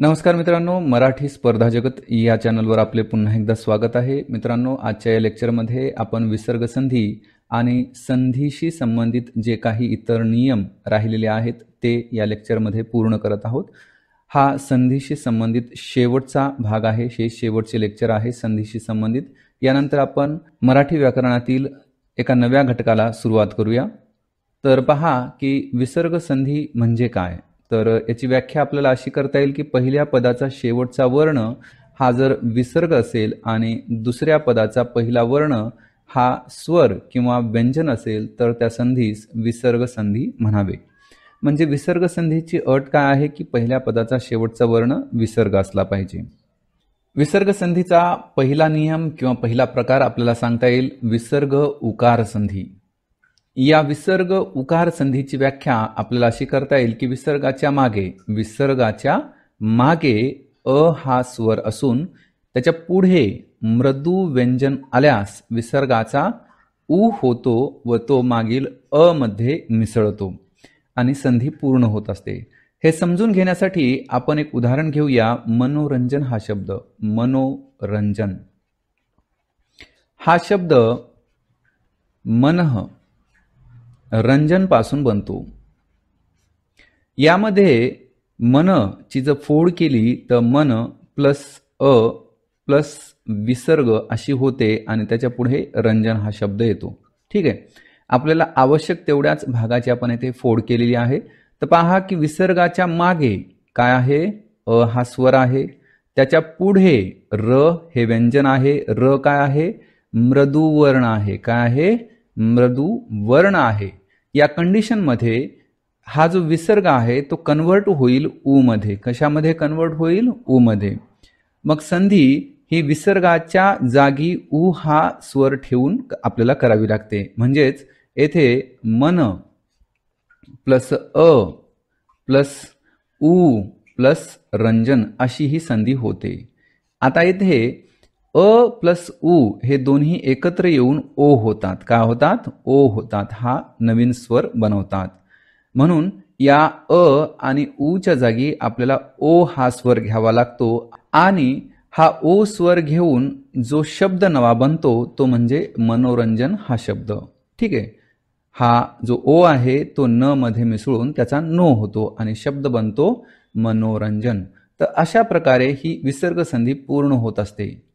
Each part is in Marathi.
नमस्कार मित्रांनो, मराठी स्पर्धा जगत या चॅनलवर आपले पुन्हा एकदा स्वागत आहे. मित्रांनो, आजच्या या लेक्चरमध्ये आपण विसर्ग संधी आणि संधीशी संबंधित जे काही इतर नियम राहिलेले आहेत ते या लेक्चरमध्ये पूर्ण करत आहोत. हा संधीशी संबंधित शेवटचा भाग आहे. हे शेवटचे लेक्चर आहे संधीशी संबंधित. यानंतर आपण मराठी व्याकरणातील एका नव्या घटकाला सुरुवात करूया. तर पहा की विसर्ग संधी म्हणजे काय. तर याची व्याख्या आपल्याला अशी करता येईल की पहिल्या पदाचा शेवटचा वर्ण हा जर विसर्ग असेल आणि दुसऱ्या पदाचा पहिला वर्ण हा स्वर किंवा व्यंजन असेल तर त्या संधीस विसर्ग संधी म्हणावे. म्हणजे विसर्ग संधीची अट काय आहे की पहिल्या पदाचा शेवटचा वर्ण विसर्ग असला पाहिजे. विसर्ग संधीचा पहिला नियम किंवा पहिला प्रकार आपल्याला सांगता येईल विसर्ग उकार संधी. या विसर्ग उकार संधीची व्याख्या आपल्याला अशी करता येईल की विसर्गाच्या मागे अ हा स्वर असून त्याच्या पुढे मृदू व्यंजन आल्यास विसर्गाचा उ होतो व तो मागील अ मध्ये मिसळतो आणि संधी पूर्ण होत असते. हे समजून घेण्यासाठी आपण एक उदाहरण घेऊया. मनोरंजन हा शब्द, मनोरंजन हा शब्द मनः रंजन पासून बनतो. यामध्ये मन ची जर फोड केली तर मन प्लस अ प्लस विसर्ग अशी होते आणि त्याच्या पुढे रंजन हा शब्द येतो. ठीक आहे, आपल्याला आवश्यक तेवढ्याच भागाची आपण येथे फोड केलेली आहे. तर पहा की विसर्गाच्या मागे काय आहे, अ हा स्वर आहे, त्याच्या पुढे र हे व्यंजन आहे, र काय आहे, मृदू वर्ण आहे, काय आहे, मृदू वर्ण आहे. या कंडिशन मध्ये हा जो विसर्ग आहे तो कन्वर्ट होईल उ मध्ये. कशामध्ये कन्वर्ट होईल, उ मध्ये. मग संधी ही विसर्गाच्या जागी उ हा स्वर ठेवून आपल्याला करावी लागते. म्हणजेच येथे मन प्लस अ प्लस उ प्लस रंजन अशी ही संधी होते. आता येथे अ प्लस उ हे दोन्ही एकत्र येऊन ओ होतात. काय होतात, ओ होतात. हा नवीन स्वर बनवतात. म्हणून या अ आणि ऊच्या जागी आपल्याला ओ हा स्वर घ्यावा लागतो आणि हा ओ स्वर घेऊन जो शब्द नवा बनतो तो म्हणजे मनोरंजन हा शब्द. ठीक आहे, हा जो ओ आहे तो न मध्ये मिसळून त्याचा नो होतो आणि शब्द बनतो मनोरंजन. तर अशा प्रकारे ही विसर्ग संधी पूर्ण होत असते.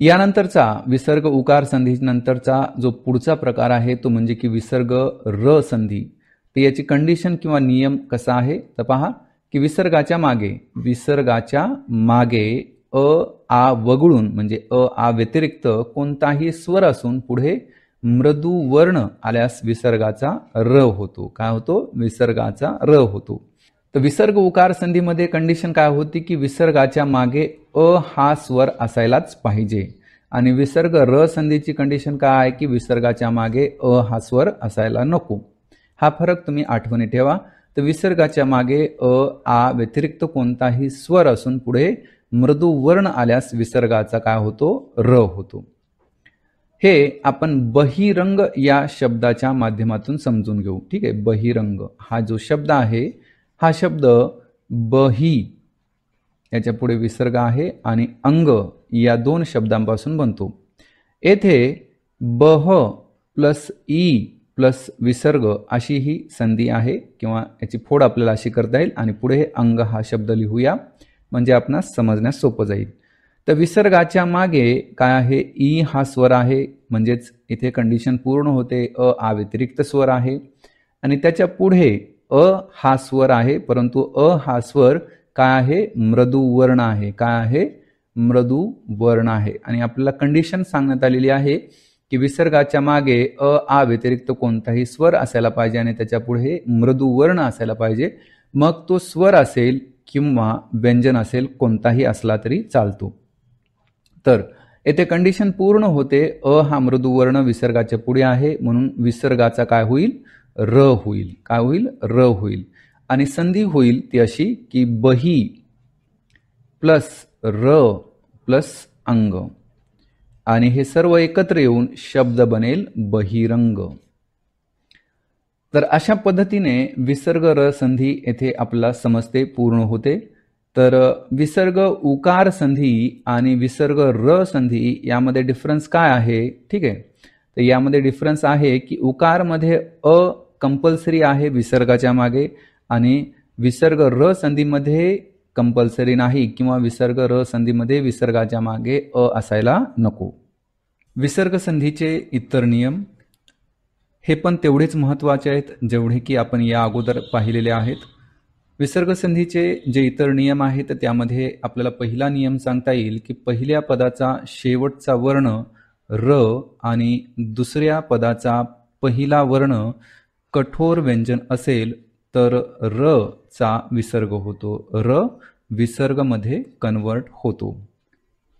यानंतरचा विसर्ग उकार संधी नंतरचा जो पुढचा प्रकार आहे तो म्हणजे की विसर्ग र संधी. तर याची कंडिशन किंवा नियम कसा आहे तर पहा की विसर्गाच्या मागे अ आ वगळून म्हणजे अ आ व्यतिरिक्त कोणताही स्वर असून पुढे मृदू वर्ण आल्यास विसर्गाचा र होतो. काय होतो, विसर्गाचा र होतो. तर विसर्ग उकार संधीमध्ये कंडिशन काय होती की विसर्गाच्या मागे अ हा स्वर असायलाच पाहिजे आणि विसर्ग र संधीची कंडिशन काय आहे की विसर्गाच्या मागे अ हा स्वर असायला नको. हा फरक तुम्ही आठवणी ठेवा. तर विसर्गाच्या मागे अ आ व्यतिरिक्त कोणताही स्वर असून पुढे मृदू वर्ण आल्यास विसर्गाचा काय होतो, र होतो. हे आपण बहिरंग या शब्दाच्या माध्यमातून समजून घेऊ. ठीक आहे, बहिरंग हा जो शब्द आहे हा शब्द बही याच्या पुढे विसर्ग आहे आणि अंग या दोन शब्दांपासून बनतो. येथे बह प्लस ई प्लस विसर्ग अशी ही संधी आहे किंवा याची फोड आपल्याला अशी करता येईल आणि पुढे अंग हा शब्द लिहूया म्हणजे आपणास समजण्यास सोपं जाईल. तर विसर्गाच्या मागे काय आहे, ई हा स्वर आहे म्हणजेच इथे कंडिशन पूर्ण होते. अ आ व्यतिरिक्त स्वर आहे आणि त्याच्या पुढे अ हा स्वर आहे परंतु अ हा स्वर काय आहे, मृदू वर्ण आहे. काय आहे, मृदू वर्ण आहे. आणि आपल्याला कंडिशन सांगण्यात आलेली आहे की विसर्गाच्या मागे अ आ व्यतिरिक्त कोणताही स्वर असायला पाहिजे आणि त्याच्या पुढे मृदू वर्ण असायला पाहिजे. मग तो स्वर असेल किंवा व्यंजन असेल कोणताही असला तरी चालतो. तर येथे कंडिशन पूर्ण होते. अ हा मृदू वर्ण विसर्गाच्या पुढे आहे म्हणून विसर्गाचा काय होईल, र होईल. काय होईल, र होईल. आणि संधी होईल ती अशी की बही प्लस र प्लस अंग आणि हे सर्व एकत्र येऊन शब्द बनेल बहिरंग. तर अशा पद्धतीने विसर्ग र संधी येथे आपल्याला समजते, पूर्ण होते. तर विसर्ग उकार संधी आणि विसर्ग र संधी यामध्ये डिफरन्स काय आहे? ठीक आहे, तर यामध्ये डिफरन्स आहे की उकारमध्ये अ कंपल्सरी आहे विसर्गाच्या मागे आणि विसर्ग र संधीमध्ये कंपल्सरी नाही किंवा विसर्ग र संधीमध्ये विसर्गाच्या मागे अ असायला नको. विसर्ग संधीचे इतर नियम हे पण तेवढेच महत्त्वाचे आहेत जेवढे की आपण या अगोदर पाहिलेले आहेत. विसर्ग संधीचे जे इतर नियम आहेत त्यामध्ये आपल्याला पहिला नियम सांगता येईल की पहिल्या पदाचा शेवटचा वर्ण र आणि दुसऱ्या पदाचा पहिला वर्ण कठोर व्यंजन असेल तर र चा विसर्ग होतो, र विसर्गमध्ये कन्वर्ट होतो.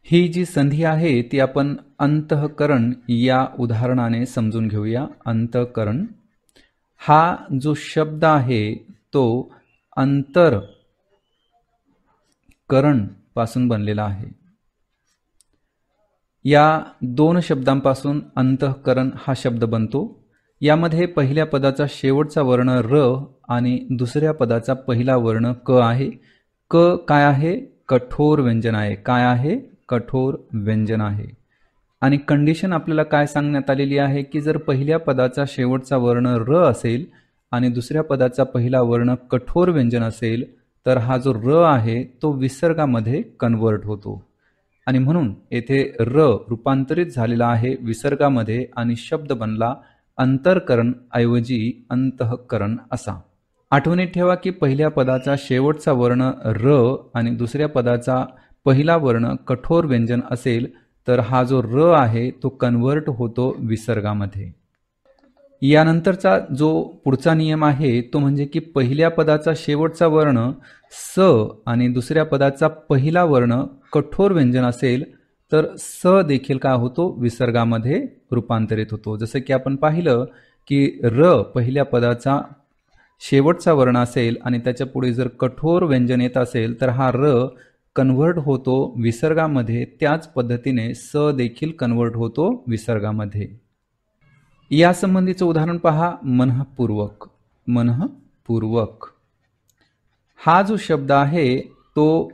ही जी संधी आहे ती आपण अंतःकरण या उदाहरणाने समजून घेऊया. अंतःकरण हा जो शब्द आहे तो अंतरकरण पासून बनलेला आहे. या दोन शब्दांपासून अंतःकरण हा शब्द बनतो. यामध्ये पहिल्या पदाचा शेवटचा वर्ण र आणि दुसऱ्या पदाचा पहिला वर्ण क आहे. क काय आहे? कठोर व्यंजन आहे. काय आहे? कठोर व्यंजन आहे. आणि कंडिशन आपल्याला काय सांगण्यात आलेली आहे की जर पहिल्या पदाचा शेवटचा वर्ण र असेल आणि दुसऱ्या पदाचा पहिला वर्ण कठोर व्यंजन असेल तर हा जो र आहे तो विसर्गामध्ये कन्वर्ट होतो आणि म्हणून येथे र रूपांतरित झालेला आहे विसर्गामध्ये आणि शब्द बनला अंतरकरण ऐवजी अंतःकरण असा. आठवणीत ठेवा की पहिल्या पदाचा शेवटचा वर्ण र आणि दुसऱ्या पदाचा पहिला वर्ण कठोर व्यंजन असेल तर हा जो र आहे तो कन्वर्ट होतो विसर्गामध्ये. यानंतरचा जो पुढचा नियम आहे तो म्हणजे की पहिल्या पदाचा शेवटचा वर्ण स आणि दुसऱ्या पदाचा पहिला वर्ण कठोर व्यंजन असेल तर स देखील काय होतो? विसर्गामध्ये रूपांतरित होतो. जसं की आपण पाहिलं की र पहिल्या पदाचा शेवटचा वर्ण असेल आणि त्याच्या पुढे जर कठोर व्यंजन येत असेल तर हा र कन्वर्ट होतो विसर्गामध्ये. त्याच पद्धतीने स देखील कन्वर्ट होतो विसर्गामध्ये. या संबंधीचं उदाहरण पहा. मनःपूर्वक. मनःपूर्वक हा जो शब्द आहे तो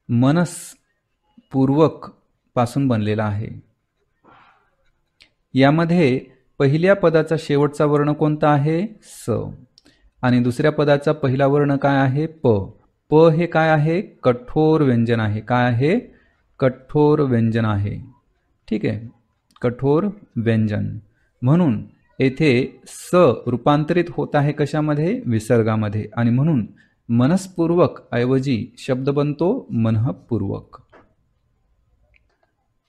मनसपूर्वक पासून बनलेला आहे. यामध्ये पहिल्या पदाचा शेवटचा वर्ण कोणता आहे? स आणि दुसऱ्या पदाचा पहिला वर्ण काय आहे? प. प हे काय आहे? कठोर व्यंजन आहे. काय आहे? कठोर व्यंजन आहे. ठीक आहे, कठोर व्यंजन. म्हणून येथे स रूपांतरित होत आहे कशामध्ये? विसर्गामध्ये आणि म्हणून मनसपूर्वक ऐवजी शब्द बनतो मनःपूर्वक.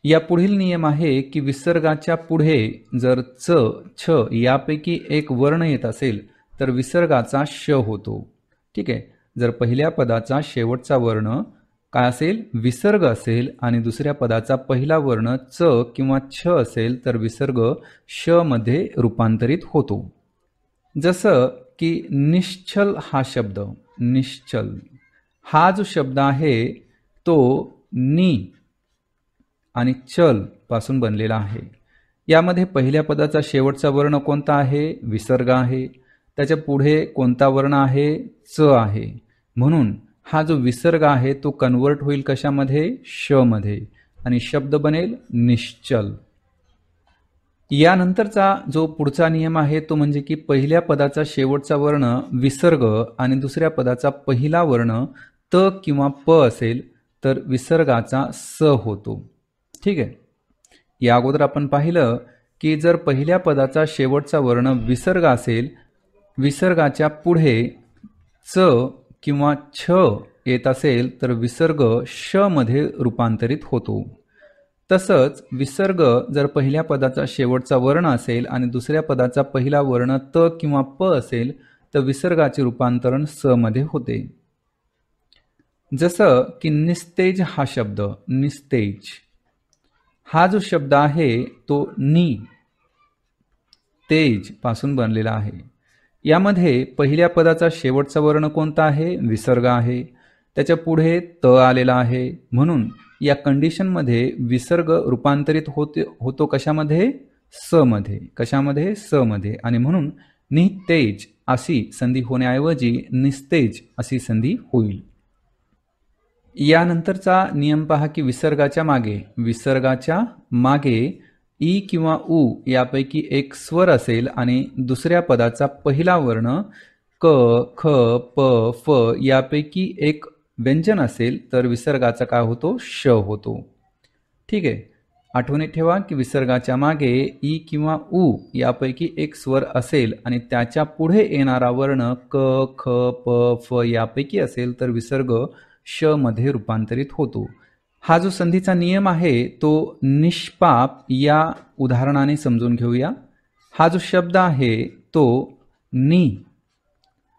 या पुढील नियम आहे की विसर्गाच्या पुढे जर च, छ यापैकी एक वर्ण येत असेल तर विसर्गाचा श होतो. ठीक आहे, जर पहिल्या पदाचा शेवटचा वर्ण काय असेल? विसर्ग असेल आणि दुसऱ्या पदाचा पहिला वर्ण च किंवा छ असेल तर विसर्ग श मध्ये रूपांतरित होतो. जसं की निश्चल हा शब्द. निश्चल हा जो शब्द आहे तो नि आणि चल पासून बनलेला आहे. यामध्ये पहिल्या पदाचा शेवटचा वर्ण कोणता आहे? विसर्ग आहे. त्याच्या पुढे कोणता वर्ण आहे? च आहे. म्हणून हा जो विसर्ग आहे तो कन्वर्ट होईल कशामध्ये? श मध्ये आणि शब्द बनेल निश्चल. यानंतरचा जो पुढचा नियम आहे तो म्हणजे की पहिल्या पदाचा शेवटचा वर्ण विसर्ग आणि दुसऱ्या पदाचा पहिला वर्ण त किंवा प असेल तर विसर्गाचा स होतो. ठीक आहे, या अगोदर आपण पाहिलं की जर पहिल्या पदाचा शेवटचा वर्ण विसर्ग असेल, विसर्गाच्या पुढे च किंवा छ येत असेल तर विसर्ग श मध्ये रूपांतरित होतो. तसंच विसर्ग जर पहिल्या पदाचा शेवटचा वर्ण असेल आणि दुसऱ्या पदाचा पहिला वर्ण त किंवा प असेल तर विसर्गाचे रूपांतरण स मध्ये होते. जसं की निस्तेज हा शब्द. निस्तेज हा जो शब्द आहे तो नि तेज पासून बनलेला आहे. यामध्ये पहिल्या पदाचा शेवटचा वर्ण कोणता आहे? विसर्ग आहे. त्याच्या पुढे त आलेला आहे. म्हणून या कंडिशनमध्ये विसर्ग रूपांतरित होतो कशामध्ये? स मध्ये. कशामध्ये? स मध्ये. आणि म्हणून नितेज अशी संधी होण्याऐवजी निस्तेज अशी संधी होईल. यानंतरचा नियम पहा की विसर्गाच्या मागे ई किंवा उ यापैकी एक स्वर असेल आणि दुसऱ्या पदाचा पहिला वर्ण क, ख, प, फ यापैकी एक व्यंजन असेल तर विसर्गाचा काय होतो? श होतो. ठीक आहे. आठवणीत ठेवा की विसर्गाच्या मागे ई किंवा उ यापैकी एक स्वर असेल आणि त्याच्या पुढे येणारा वर्ण क, ख, प, फ यापैकी असेल तर विसर्ग श मध्ये रूपांतरित होतो. हा जो संधीचा नियम आहे तो निष्पाप या उदाहरणाने समजून घेऊया. हा जो शब्द आहे तो नि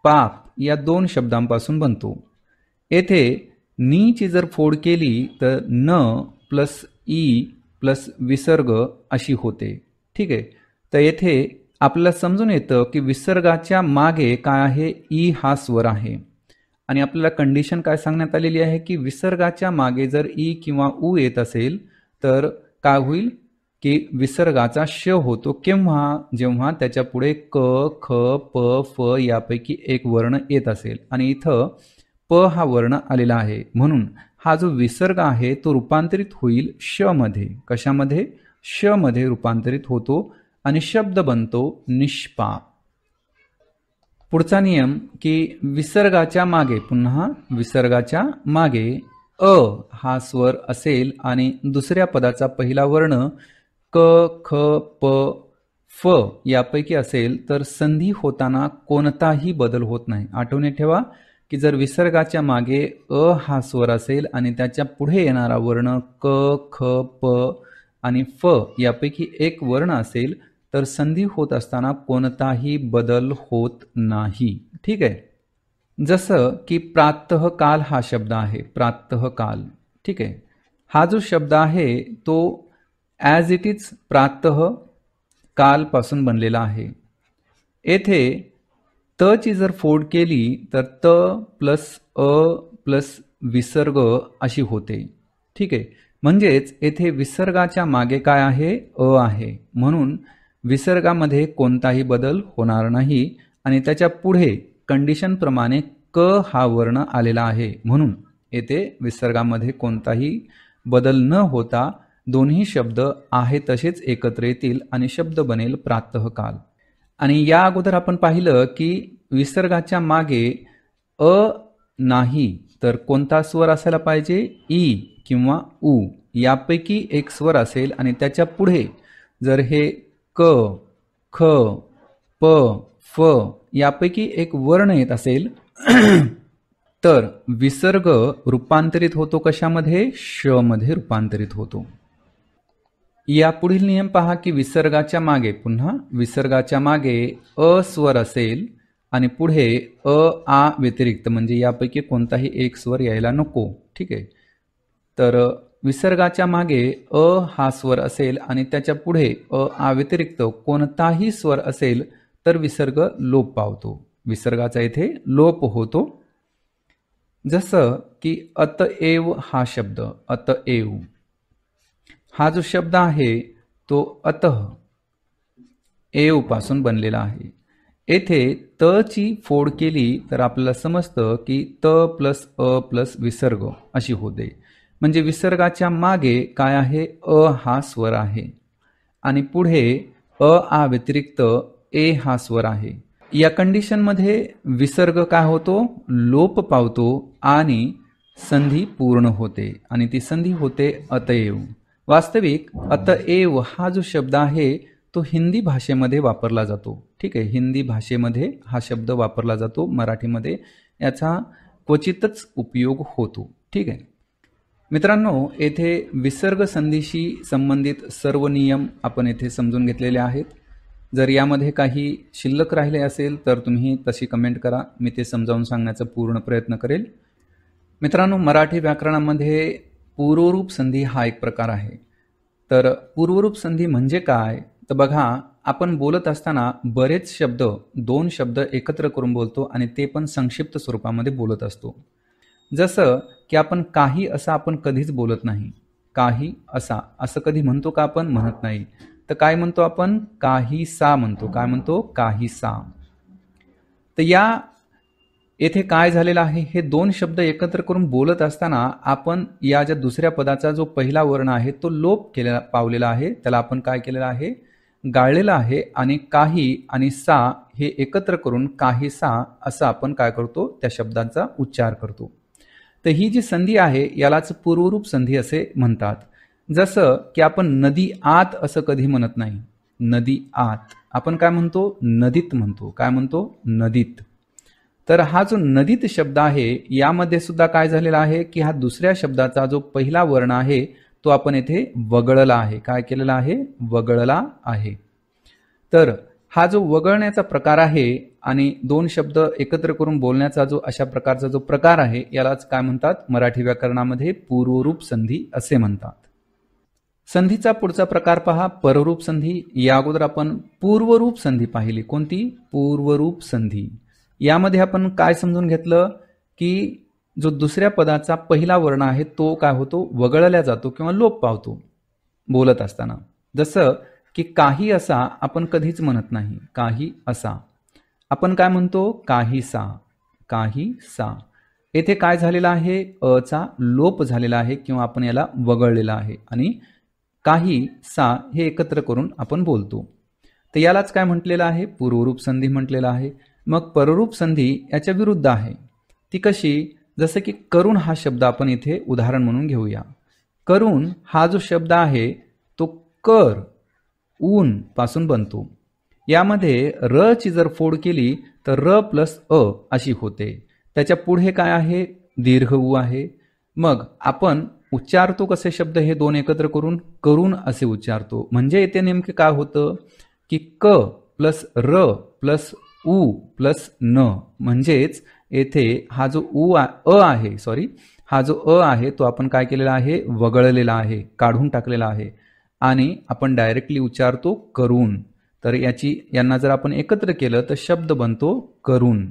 पाप या दोन शब्दांपासून बनतो. येथे नी ची जर फोड केली तर न प्लस ई प्लस विसर्ग अशी होते. ठीक आहे. तर येथे आपल्याला समजून येतं की विसर्गाच्या मागे काय आहे? ई हा स्वर आहे आणि आपल्याला कंडिशन काय सांगण्यात आलेली आहे की विसर्गाच्या मागे जर ई किंवा उ येत असेल तर काय होईल की विसर्गाचा श होतो. केव्हा? जेव्हा त्याच्या पुढे क, ख, प, फ यापैकी एक वर्ण येत असेल आणि इथं प हा वर्ण आलेला आहे. म्हणून हा जो विसर्ग आहे तो रूपांतरित होईल श मध्ये. कशामध्ये? श मध्ये रूपांतरित होतो आणि शब्द बनतो निष्पाप. पुढचा नियम की विसर्गाच्या मागे, पुन्हा विसर्गाच्या मागे अ हा स्वर असेल आणि दुसऱ्या पदाचा पहिला वर्ण क, ख, प, फ यापैकी असेल तर संधी होताना कोणताही बदल होत नाही. आठवणीत ठेवा की जर विसर्गाच्या मागे अ हा स्वर असेल आणि त्याच्या पुढे येणारा वर्ण क, ख, प आणि फ यापैकी एक वर्ण असेल तर संधी होत असताना कोणताही बदल होत नाही. ठीक आहे. जसं की प्रातःकाल हा शब्द आहे. प्रातःकाल. ठीक आहे. हा जो शब्द आहे तो ॲज इट इज प्रातः काल पासून बनलेला आहे. येथे त ची जर फोड केली तर त प्लस अ प्लस विसर्ग अशी होते. ठीक आहे. म्हणजेच येथे विसर्गाच्या मागे काय आहे? अ आहे. म्हणून विसर्गामध्ये कोणताही बदल होणार नाही आणि त्याच्या पुढे कंडिशन प्रमाणे क हा वर्ण आलेला आहे. म्हणून येथे विसर्गामध्ये कोणताही बदल न होता दोन्ही शब्द आहे तसेच एकत्र येतील आणि शब्द बनेल प्रातःकाल. आणि या अगोदर आपण पाहिलं की विसर्गाच्या मागे अ नाही तर कोणता स्वर असायला पाहिजे? ई किंवा उ यापैकी एक स्वर असेल आणि त्याच्या पुढे जर हे क, ख, प, फ यापैकी एक वर्ण येत असेल तर विसर्ग रूपांतरित होतो कशामध्ये? श मध्ये रूपांतरित होतो. या पुढील नियम पहा की विसर्गाच्या मागे, पुन्हा विसर्गाच्या मागे अ स्वर असेल आणि पुढे अ आ व्यतिरिक्त म्हणजे यापैकी कोणताही एक स्वर यायला नको. ठीक आहे. तर विसर्गाच्या मागे अ हा स्वर असेल आणि त्याच्या पुढे अ आ व्यतिरिक्त कोणताही स्वर असेल तर विसर्ग लोप पावतो. विसर्गाचा इथे लोप होतो. जसं की अतएव हा शब्द, अतएव हा जो शब्द आहे तो अतः एव पासून बनलेला आहे. येथे त ची फोड केली तर आपल्याला समजतं की त प्लस अ प्लस विसर्ग अशी होते. म्हणजे विसर्गाच्या मागे काय आहे? अ हा स्वर आहे आणि पुढे अ आ व्यतिरिक्त ए हा स्वर आहे. या कंडिशनमध्ये विसर्ग काय होतो? लोप पावतो आणि संधी पूर्ण होते आणि ती संधी होते अतएव. वास्तविक अतएव हा जो शब्द आहे तो हिंदी भाषेमध्ये वापरला जातो. ठीक आहे. हिंदी भाषेमध्ये हा शब्द वापरला जातो. मराठीमध्ये याचा क्वचितच उपयोग होतो. ठीक आहे. मित्रांनो, येथे विसर्ग संधीशी संबंधित सर्व नियम आपण येथे समजून घेतलेले आहेत. जर यामध्ये काही शिल्लक राहिले असेल तर तुम्ही तशी कमेंट करा. मी ते समजावून सांगण्याचा पूर्ण प्रयत्न करेल. मित्रांनो, मराठी व्याकरणामध्ये पूर्वरूप संधी हा एक प्रकार आहे. तर पूर्वरूप संधी म्हणजे काय? तर बघा, आपण बोलत असताना बरेच शब्द, दोन शब्द एकत्र करून बोलतो आणि ते पण संक्षिप्त स्वरूपामध्ये बोलत असतो. जसं की आपण काही असं आपण कधीच बोलत नाही. काही असा असं कधी म्हणतो का आपण? म्हणत नाही. तर काय म्हणतो आपण? काहीसा म्हणतो. काय म्हणतो? काहीसा. तर या येथे काय झालेलं आहे, हे दोन शब्द एकत्र करून बोलत असताना आपण या ज्या दुसऱ्या पदाचा जो पहिला वर्ण आहे तो लोप केलेला पावलेला आहे. त्याला आपण काय केलेलं आहे, गाळलेलं आहे आणि काही आणि सा हे एकत्र करून काहीसा असं आपण काय करतो, त्या शब्दांचा उच्चार करतो. तर ही जी संधी आहे यालाच पूर्वरूप संधी असे म्हणतात. जसं की आपण नदी आत असं कधी म्हणत नाही. नदी आत आपण काय म्हणतो, नदीत म्हणतो. काय म्हणतो, नदीत. तर हा जो नदीत शब्द आहे यामध्ये सुद्धा काय झालेला आहे की हा दुसऱ्या शब्दाचा जो पहिला वर्ण आहे तो आपण येथे वगळला आहे. काय केलेला आहे, वगळला आहे. तर हा जो वगळण्याचा प्रकार आहे आणि दोन शब्द एकत्र करून बोलण्याचा जो अशा प्रकारचा जो प्रकार आहे यालाच काय म्हणतात, मराठी व्याकरणामध्ये पूर्वरूप संधी असे म्हणतात. संधीचा पुढचा प्रकार पहा, पररूप संधी. या अगोदर आपण पूर्वरूप संधी पाहिली. कोणती, पूर्वरूप संधी. यामध्ये आपण काय समजून घेतलं की जो दुसऱ्या पदाचा पहिला वर्ण आहे तो काय होतो, वगळला जातो किंवा लोप पावतो बोलत असताना. जसं की काही असा आपण कधीच म्हणत नाही. काही असा आपण काय म्हणतो, काहीसा. काहीसा. येथे काय झालेला आहे, अचा लोप झालेला आहे किंवा आपण याला वगळलेला आहे आणि काही सा हे एकत्र करून आपण बोलतो. तर यालाच काय म्हटलेलं आहे, पूर्वरूप संधी म्हटलेलं आहे. मग पररूप संधी याच्या विरुद्ध आहे. ती कशी, जसं की करून हा शब्द आपण इथे उदाहरण म्हणून घेऊया. करून हा जो शब्द आहे तो कर ऊन पासून बनतो. यामध्ये र ची जर फोड केली तर र प्लस अ अशी होते. त्याच्या पुढे काय आहे, दीर्घ ऊ आहे. मग आपण उच्चारतो कसे शब्द हे दोन एकत्र करून, करून असे उच्चारतो. म्हणजे येथे नेमके काय होतं की क प्लस र प्लस उ प्लस न, म्हणजेच येथे हा जो हा जो अ आहे तो आपण काय केलेला आहे, वगळलेला आहे, काढून टाकलेला आहे आणि आपण डायरेक्टली उच्चारतो करून. तर यांना जर आपण एकत्र केलं तर शब्द बनतो करून.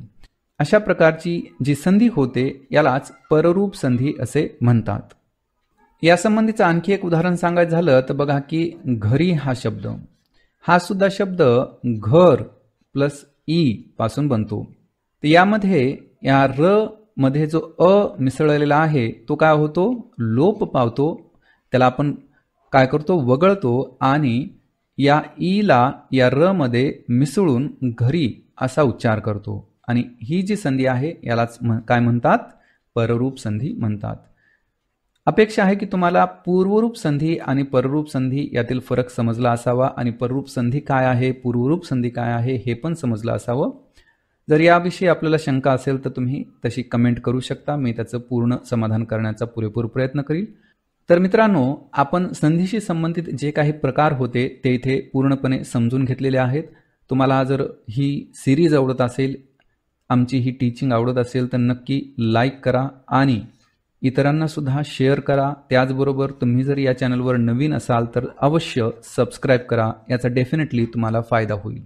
अशा प्रकारची जी संधी होते यालाच पररूप संधी असे म्हणतात. यासंबंधीचं आणखी एक उदाहरण सांगायचं झालं तर बघा की घरी हा शब्द, हा सुद्धा शब्द घर प्लस ई पासून बनतो. तर यामध्ये या र मध्ये जो अ मिसळलेला आहे तो काय होतो, लोप पावतो. त्याला आपण काय करतो, वगळतो आणि या ई ला या र मध्ये मिसळून घरी असा उच्चार करतो. आणि ही जी संधी आहे यालाच काय म्हणतात, पररूप संधी म्हणतात. अपेक्षा आहे की तुम्हाला पूर्वरूप संधी आणि पररूप संधी यातील फरक समजला असावा आणि पररूप संधी काय आहे, पूर्वरूप संधी काय आहे हे पण समजलं असावं. जर याविषयी आपल्याला शंका असेल तर तुम्ही तशी कमेंट करू शकता. मी त्याचं पूर्ण समाधान करण्याचा पुरेपूर प्रयत्न करील. तर मित्रांनो, आपण संधीशी संबंधित जे काही प्रकार होते ते इथे पूर्णपणे समजून घेतलेले आहेत. तुम्हाला जर ही सिरीज आवडत असेल, आमची ही टीचिंग आवडत असेल तर नक्की लाईक करा आणि इतरांना सुद्धा शेअर करा. त्याचबरोबर तुम्ही जर या चॅनलवर नवीन असाल तर अवश्य सबस्क्राईब करा. याचा डेफिनेटली तुम्हाला फायदा होईल.